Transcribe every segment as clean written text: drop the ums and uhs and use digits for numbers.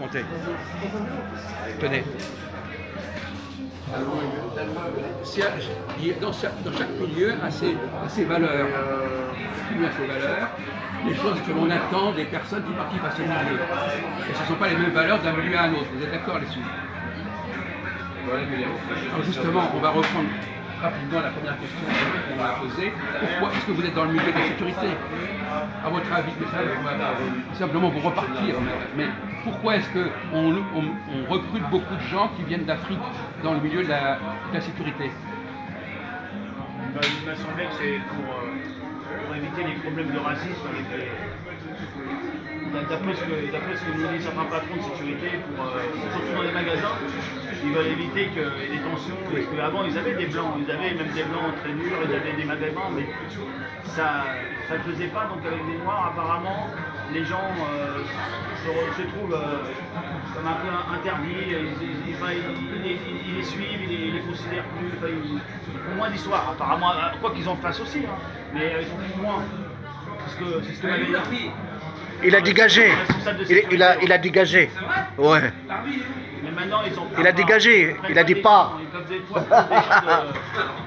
Montez. Tenez. Dans chaque milieu a ses valeurs. Il y a ses valeurs, les choses que l'on attend des personnes qui participent à ce milieu. Et ce ne sont pas les mêmes valeurs d'un milieu à un autre. Vous êtes d'accord là-dessus? Alors justement, on va reprendre rapidement la première question qu'on va poser. Pourquoi est-ce que vous êtes dans le milieu de la sécurité? À votre avis, on va simplement vous repartir. Mais pourquoi est-ce qu'on recrute beaucoup de gens qui viennent d'Afrique dans le milieu de la sécurité? Il m'a semblé que c'est pour éviter les problèmes de racisme avec les. D'après ce que nous disent certains patrons de sécurité, surtout dans les magasins, ils veulent éviter qu'il y ait des tensions. Parce qu'avant, ils avaient des blancs, ils avaient même des blancs très durs, ils avaient des magasins, mais ça ne faisait pas. Donc avec des noirs, apparemment, les gens se trouvent comme un peu interdits, ils les suivent, ils les considèrent plus, ils font moins d'histoire, apparemment, quoi qu'ils en fassent aussi, hein, mais ils en font moins. C'est ce que m'avait dit. Il a dégagé. Il a dégagé. Ouais. Mais maintenant, ils ont. Il a dégagé. Il a dit pas.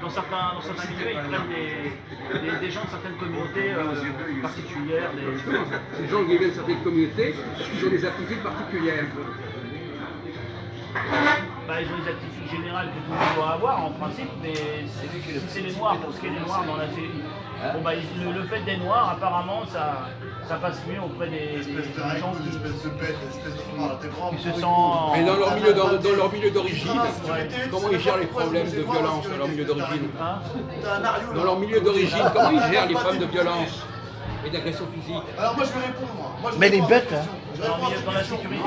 Dans certains milieux, ils prennent des gens de certaines communautés particulières. Ces gens qui viennent de certaines communautés, ils ont des aptitudes particulières. Ils ont des aptitudes générales que tout le monde doit avoir en principe, mais c'est les noirs, pour ce qui est des noirs dans la série. Le fait des noirs, apparemment, ça passe mieux auprès des gens qui se sentent. Mais dans leur milieu d'origine, comment ils gèrent les problèmes de violence dans leur milieu d'origine? Dans leur milieu d'origine, comment ils gèrent les problèmes de violence et d'agression physique? Alors moi je vais répondre moi. Mais les bêtes, hein. Dans la sécurité,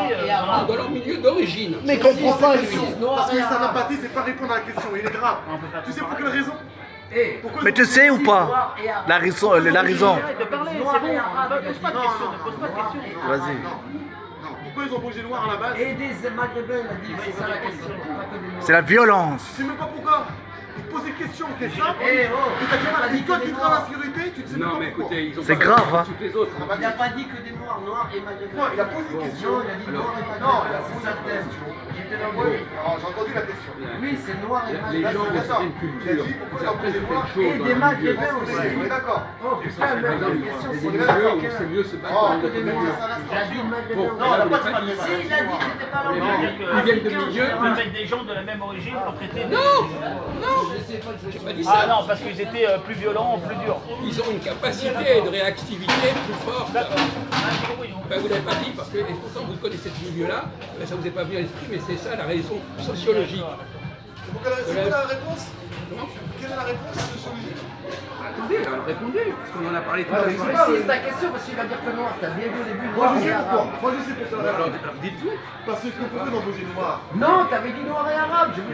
dans leur milieu d'origine. Mais comprends pas, lui. Parce que ça n'a pas dit, c'est pas répondre à la question, il est grave. Tu sais pour quelle raison? Mais tu sais ou pas la raison? de parler, c'est bon, pose pas de questions. Vas-y. Non. Pourquoi ils ont bougé noir à la base? Et des Maghrébins, il a dit, c'est ça la question. C'est la violence. Tu sais même pas pourquoi. Ils te posent des questions qui est simple. Eh oh, Et t'as il a dit dit toi que qui des travailles à la noirs. sécurité, tu te sais Non, même mais pas pourquoi. écoutez, ils ont C'est pas grave, hein. toutes les autres. Il n'a pas dit que des noirs, noirs et maghrébins. Non, il a posé une question. Non, il a dit Alors, noirs et maghrébins. non, il a c'est posé ça une le thème. question. J'étais là, Oui, oui. alors j'ai entendu la question. Oui, c'est noir et Les maghrébins. gens de certaines cultures, ils apprennent certaines choses Et dans des leur milieu. maghrébins aussi. On est d'accord. Oh putain, mais la question Il y a c'est des que milieux où c'est mieux se battre Oh, dans que d'autres des milieux. noirs. Il a dit maghrébins. Bon, Non, on n'a pas dit pas maghrébin. Si, il a dit que c'était pas Mais l'anglais. ils viennent de milieux. On peut mettre des gens de la même origine pour traiter des. J'ai pas dit Ah ça. non, parce qu'ils étaient plus violents, plus durs. Ils ont une capacité de réactivité plus forte. D'accord. Ah, oui, non. Ben, vous l'avez pas dit parce que, et pourtant vous connaissez ce milieu-là, ben, ça vous est pas venu à l'esprit, mais c'est ça la raison sociologique. C'est quoi la réponse? Comment? Quelle est la réponse sociologique? Attendez, alors répondez, parce qu'on en a parlé tout à Ah, l'heure. précise ta question parce qu'il va dire que noir. T'as bien vu au début. Moi Noir je et sais pourquoi. arabe. Moi je sais pourquoi. Alors, dites-vous. Parce que pourquoi ils ont bougé noir? Non, t'avais dit noir et arabe. J'ai vu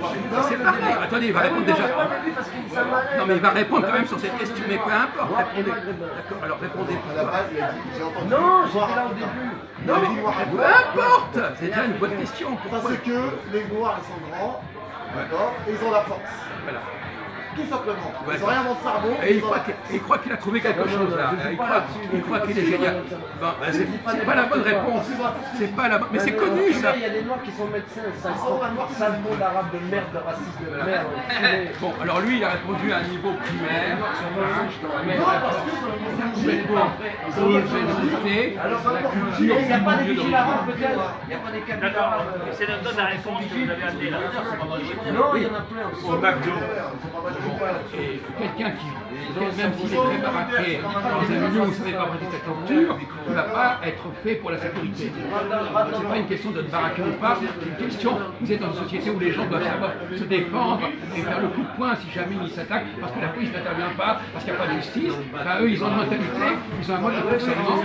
C'est pas grave. Attendez, il va répondre déjà. Non, mais il va répondre quand même sur cette question, mais peu importe. Répondez. D'accord, alors répondez. À la base, il a dit, j'ai entendu. Non, j'étais là au début. Il a dit noir et Peu blanc. importe. C'est déjà une bonne question. Pourquoi? Parce que les noirs ils sont grands, d'accord, et ils ont la force. Voilà. Tout simplement. Ouais. Ils ont rien dans le cerveau. Et il croit qu'il a trouvé quelque chose là. Il croit qu'il est génial. Bon, ben, c'est pas la bonne réponse. C'est pas la bonne. Mais c'est connu ça. Il y a des noirs qui sont médecins, sale mot d'arabe de merde, de raciste de merde. Bon, alors lui il a répondu à un niveau primaire. L'ingéniosité, la culture Il n'y a pas du des milieu villes d'origine. arabes peut-être. Il n'y a pas des cabines D'accord. arabes. C'est la réponse que vous avez amenée là. Non, il y en a plein aussi. Au McDo. Et quelqu'un qui, même s'il est très baraqué dans un milieu où ça n'est pas pratiqué cette culture, ne va pas être fait pour la sécurité. C'est pas une question de baraquer ou pas, c'est une question, vous êtes dans une société où les gens doivent savoir se défendre et faire le coup de poing si jamais ils s'attaquent, parce que la police n'intervient pas, parce qu'il n'y a pas de justice. Ben, eux, ils ont une mentalité, ils ont un mode de fonctionnement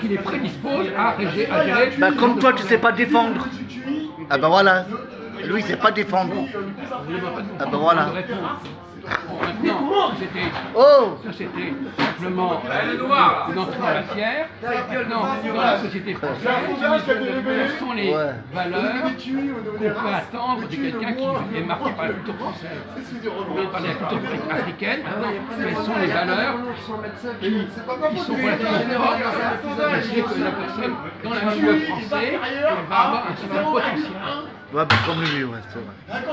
qui les prédispose à gérer. Bah, comme toi, tu sais pas défendre. Ah bah voilà. Lui, il sait pas défendre. Ah bah voilà. Bon, maintenant, Oh ça c'était simplement une entrée en matière. Maintenant, dans la société française, quelles sont les Ouais. valeurs qu'on peut attendre de quelqu'un qui est marqué par la culture française? On vient de parler de la culture africaine, maintenant, quelles sont les valeurs qui sont relativement fortes, qui fait que la personne, dans la milieu français, elle va avoir un certain potentiel. Ouais, bah, comme lui, ouais, c'est vrai.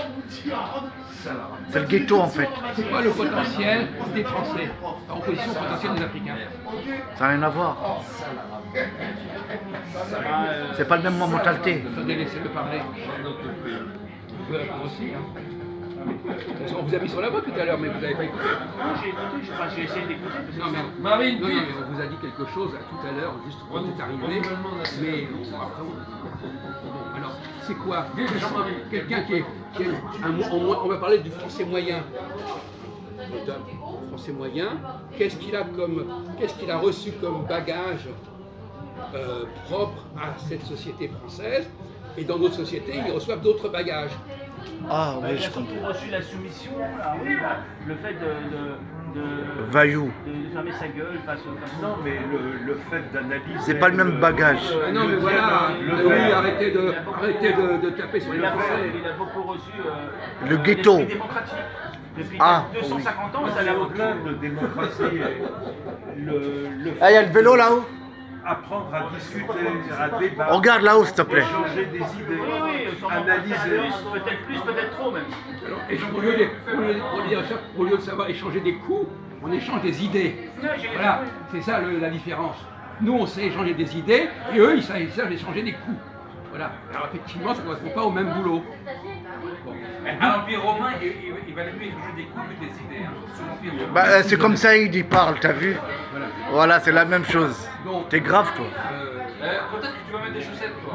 C'est le ghetto en fait. C'est quoi le potentiel des Français en opposition au potentiel des Africains? Ça n'a rien à voir. C'est pas le même mentalité. Attendez, laissez-le parler. Vous pouvez répondre aussi. Hein. On vous a mis sur la voie tout à l'heure, mais vous n'avez pas écouté. Non, j'ai écouté, j'ai essayé d'écouter. Non, mais on vous a dit quelque chose tout à l'heure, juste quand vous êtes arrivé. Mais après, bon, alors, c'est quoi? Quelqu'un qui est on va parler du français moyen. Le français moyen, qu'est-ce qu'il a reçu comme bagage propre à cette société française? Et dans d'autres sociétés, ils reçoivent d'autres bagages. Ah oui, Il a je surtout comprends. reçu la soumission, là, oui, le fait Vaillou. de fermer sa gueule face au... Non, mais le fait d'analyser. C'est pas le même bagage. Ah non, mais voilà, oui, arrêtez de taper sur les Il a Français. beaucoup reçu Le ghetto. l'esprit démocratique. Depuis Ah, 250 ans, ça l'a C'est beaucoup. au-delà de démocratie. Le Ah, il y a le vélo là-haut. apprendre à discuter, à débattre. Regarde là-haut, s'il te plaît. Échanger des idées, Oui, analyser. peut-être trop même. Alors, au lieu de savoir échanger des coups, on échange des idées. Voilà, c'est ça la différence. Nous, on sait échanger des idées, et eux, ils savent échanger des coups. Voilà. Alors, effectivement, ça ne correspond pas au même boulot. Bon. À l'Empire romain, il valait mieux échanger des coups que des idées. Hein. Sous l'Empire romain. Bah, c'est comme ça, il parle, t'as vu? Voilà. Voilà, c'est la même chose. Donc, T'es grave, toi. Peut-être que tu vas mettre des chaussettes, toi.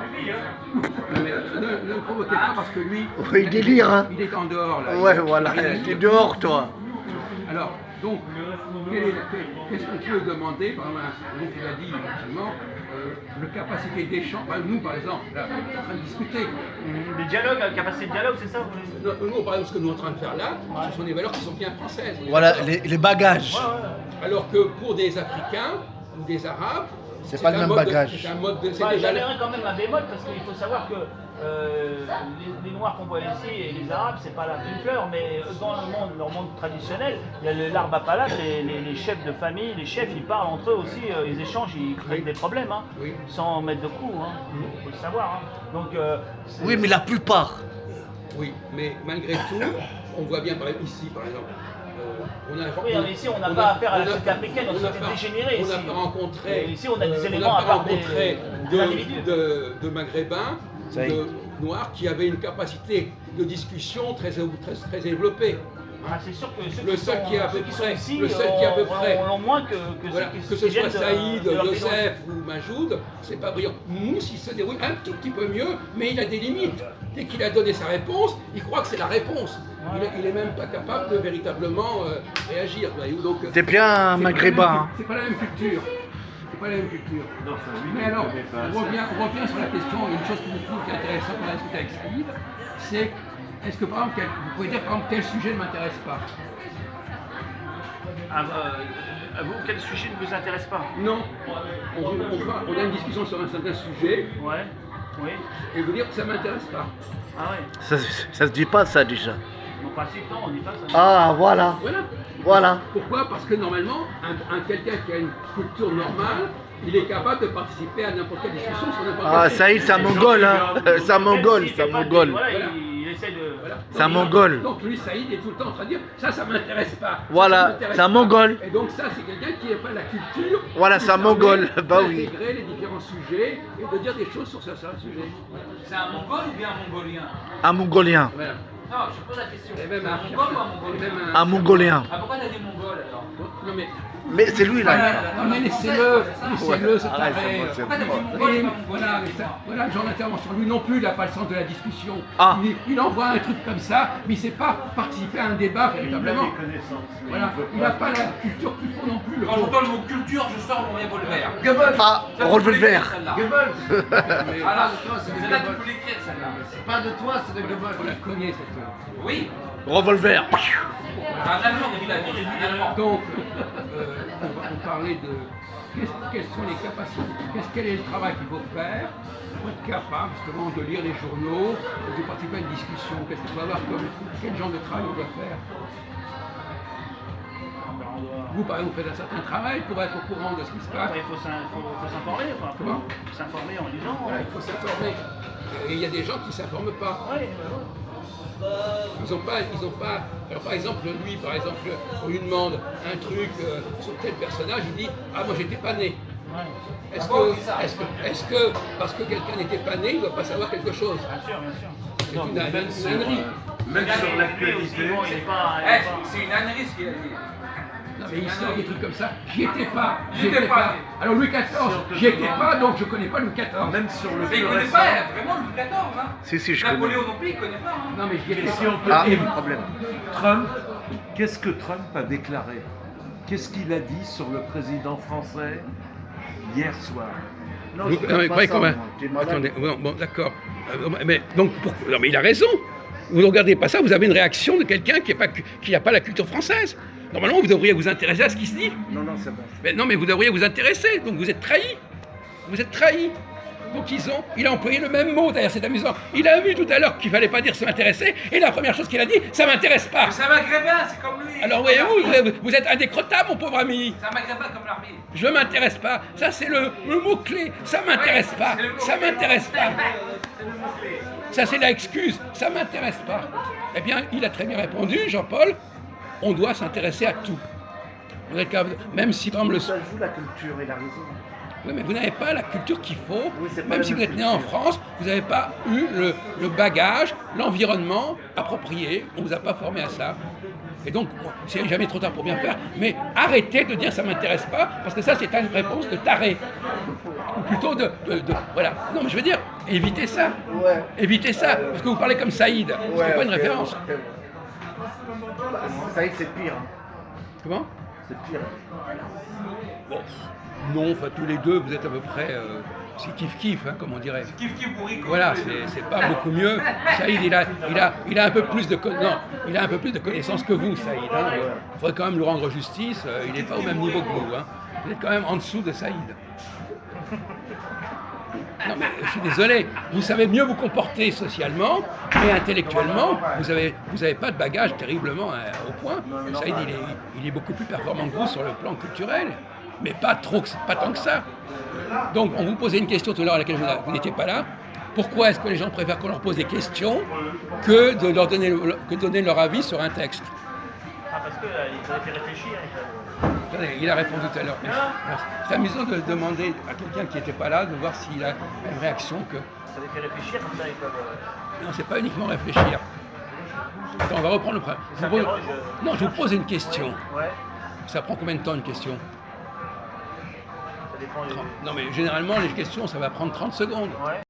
Mais ne le provoquez pas parce que lui, Ouais, il délire, hein. il est en dehors là. Ouais, voilà, t'es dehors, toi. Alors, donc, qu'est-ce qu'on peut demander, par exemple, donc il a dit effectivement, la capacité d'échange, nous par exemple, là, on est en train de discuter. Des dialogues, la capacité de dialogue, c'est ça Nous, par exemple, ce que nous sommes en train de faire là, ce sont des valeurs qui sont bien françaises. Voilà, les bagages. Alors que pour des Africains ou des Arabes, C'est pas le un même mode bagage. c'est un mode de. c'est Bah, des valeurs- j'amènerais quand même un bémol parce qu'il faut savoir que les Noirs qu'on voit ici et les Arabes, c'est pas la même fleur, mais dans leur monde traditionnel, il y a l'arbre à palabre, les chefs de famille, les chefs, ils parlent entre eux aussi, ils échangent, ils créent des problèmes, hein, Oui. sans mettre de coups, hein, faut le savoir. Hein. Donc, Oui, mais la plupart. Oui, mais malgré tout, on voit bien par exemple, ici, par exemple. Ici, on n'a pas affaire à la société africaine, on s'est dégénéré On ici. n'a pas rencontré. Et ici, on a des éléments à part des individus. de Maghrébins, Ça y est. de Noirs qui avaient une capacité de discussion très développée. Ah, c'est sûr que ceux Le qui seul sont, qui est à peu ceux qui près- sont ici le seul qui est à peu ont- près- ont moins que Voilà, ceux qui que ce viennent soit de- Saïd, de leur pays Youssef ou Majoud, c'est pas brillant. Mousse, il se déroule un tout petit peu mieux, mais il a des limites. Dès qu'il a donné sa réponse, il croit que c'est la réponse. Il est même pas capable de véritablement réagir. Voyez-vous. Donc, T'es bien un maghrébin. c'est pas la même culture. C'est pas la même culture. Non, ça, lui, Mais il alors, connaît pas on revient sur la question, une chose que je trouve qui est intéressante qu'on a discuté avec Saïd, c'est est-ce que par exemple, vous pouvez dire par exemple quel sujet ne m'intéresse pas? À vous, quel sujet ne vous intéresse pas? Non. On a une discussion sur un certain sujet Ouais, oui. et vous dire que ça ne m'intéresse pas. Ah ouais. Ça se dit pas, ça, déjà. En principe, non, on dit pas ça. Ah, voilà. Voilà. Voilà. Pourquoi? Parce que normalement, quelqu'un qui a une culture normale, il est capable de participer à n'importe quelle discussion sur n'importe Ah, quel sujet. Saïd, c'est un mongol, hein. C'est un mongol, Même s'il c'est un fait pas de- mongol. Voilà, il essaie de... Voilà. C'est un Donc, mongol. Donc lui, Saïd est tout le temps en train de dire ça m'intéresse pas. Ça, Voilà, ça m'intéresse c'est un pas. mongol. Et donc ça, c'est quelqu'un qui n'a pas la culture. Voilà, qui c'est un permet mongol. Bah oui. d'intégrer les différents sujets et de dire des choses sur certains sujets. C'est un mongol ou bien un mongolien? Un mongolien. Voilà. Non, je pose la question. Et C'est même un mongol ou un mongolien? Un mongolien. Ah, pourquoi t'as dit mongol alors? Non mais, Mais c'est lui, là. non, mais laissez-le, c'est arrête, pareil. c'est Pourquoi t'as dit mongol et Et pas voilà, mongolien? mais voilà le genre d'intervention. Lui non plus, il n'a pas le sens de la discussion. Ah. Il envoie un truc comme ça, mais il ne sait pas participer à un débat Il a véritablement. des connaissances. mais Voilà, il veut il n'a pas la culture qu'il faut non plus. Le Quand j'entends le mot culture, je sors mon revolver. Ah, relevé le verre. Celle-là. Mais- Voilà, celle-là, tu peux l'écrire, celle-là. C'est pas de toi, c'est de On Goebbels. la connaît cette. Oui, Revolver. Un Allemand, il a dit, un Allemand. Donc, on parlait de quelles sont les capacités, quel est le travail qu'il faut faire pour être capable justement de lire les journaux, de participer à une discussion. Qu'est-ce qu'il faut avoir comme, quel genre de travail on doit faire? Vous, par exemple, vous faites un certain travail pour être au courant de ce qui se passe. Il faut s'informer, enfin, Comment s'informer en lisant. Voilà, il faut s'informer. Et il y a des gens qui ne s'informent pas. Ouais, Ils ont pas. Alors par exemple, lui, par exemple, on lui demande un truc sur tel personnage, il dit ah moi j'étais pas né. Est-ce que parce que quelqu'un n'était pas né, il ne doit pas savoir quelque chose? bien sûr, bien sûr. C'est une ânerie. Même sur l'actualité. C'est une ânerie ce qu'il a dit. Non mais il sort des trucs comme ça. J'y étais pas. J'étais pas. Alors Louis XIV, j'y étais pas, donc je connais pas Louis XIV. Même sur le Mais plus il connaît récent. pas vraiment Louis XIV. Hein. Si, je connais. Napoléon non plus, il connaît pas. Hein. Non mais j'y étais Si on pas. peut Ah, éviter- problème. Trump, qu'est-ce que Trump a déclaré? Qu'est-ce qu'il a dit sur le président français hier soir? Non, Vous- je non, mais connais croyez pas qu'on ça, va- moi. T'es malade. Attendez, bon, d'accord. Mais donc, non, mais il a raison. Vous ne regardez pas ça, vous avez une réaction de quelqu'un qui n'a pas la culture française. Normalement, vous devriez vous intéresser à ce qui se dit. Non, c'est bon. Mais non, mais vous devriez vous intéresser. Donc vous êtes trahi. Vous êtes trahi. Donc il a employé le même mot. D'ailleurs, c'est amusant. Il a vu tout à l'heure qu'il fallait pas dire se m'intéresser. Et la première chose qu'il a dit, ça m'intéresse pas. Mais c'est un maghrébin, c'est comme lui. Alors voyez-vous, vous êtes indécrottable, mon pauvre ami. C'est un maghrébin comme l'armée. Je m'intéresse pas. Ça, c'est le mot-clé. Ça m'intéresse Ouais, pas. c'est le mot-clé. Ça m'intéresse pas. C'est le mot-clé. Ça, c'est la excuse. Ça m'intéresse pas. Eh bien, il a très bien répondu, Jean-Paul. On doit s'intéresser à tout. Vous êtes capable, même si, par exemple, Ça joue la culture, il a raison. oui, mais vous n'avez pas la culture qu'il faut. Oui, c'est pas Même la si vous même êtes né en France, vous n'avez pas eu le bagage, l'environnement approprié. On ne vous a pas formé à ça. Et donc, c'est jamais trop tard pour bien faire. Mais arrêtez de dire ça ne m'intéresse pas, parce que ça, c'est une réponse de taré. Ou plutôt voilà. Non, mais je veux dire, évitez ça. Ouais. Évitez ça. Parce que vous parlez comme Saïd. Ce n'est pas une ok, référence. ok. Ça y est, c'est pire. Hein. Comment? C'est pire. Bon, non, enfin, tous les deux, vous êtes à peu près. C'est kiff-kiff, hein, comme on dirait. Kiff kiff bourrique. Voilà, c'est pas beaucoup mieux. Saïd, il a un peu plus de il a un peu plus de connaissances que vous, Saïd. Hein. Il faudrait quand même lui rendre justice. Il n'est pas au même niveau que vous. Hein. Vous êtes quand même en dessous de Saïd. Non mais je suis désolé. Vous savez mieux vous comporter socialement et intellectuellement. Vous avez pas de bagage terriblement au point. Saïd, il est beaucoup plus performant que vous sur le plan culturel, mais pas tant que ça. Donc, on vous posait une question tout à l'heure à laquelle vous n'étiez pas là. Pourquoi est-ce que les gens préfèrent qu'on leur pose des questions que de leur donner leur avis sur un texte? Ah, parce qu'il a fait réfléchir. Attendez, il a répondu tout à l'heure. C'est amusant de demander à quelqu'un qui n'était pas là de voir s'il a une réaction que... Ça les fait réfléchir, comme ça ils peuvent. Non, c'est pas uniquement réfléchir. Attends, on va reprendre le problème. Non, je vous pose une question. Ouais, Ça prend combien de temps une question? ça dépend. Non, mais généralement, les questions, ça va prendre 30 secondes. Ouais.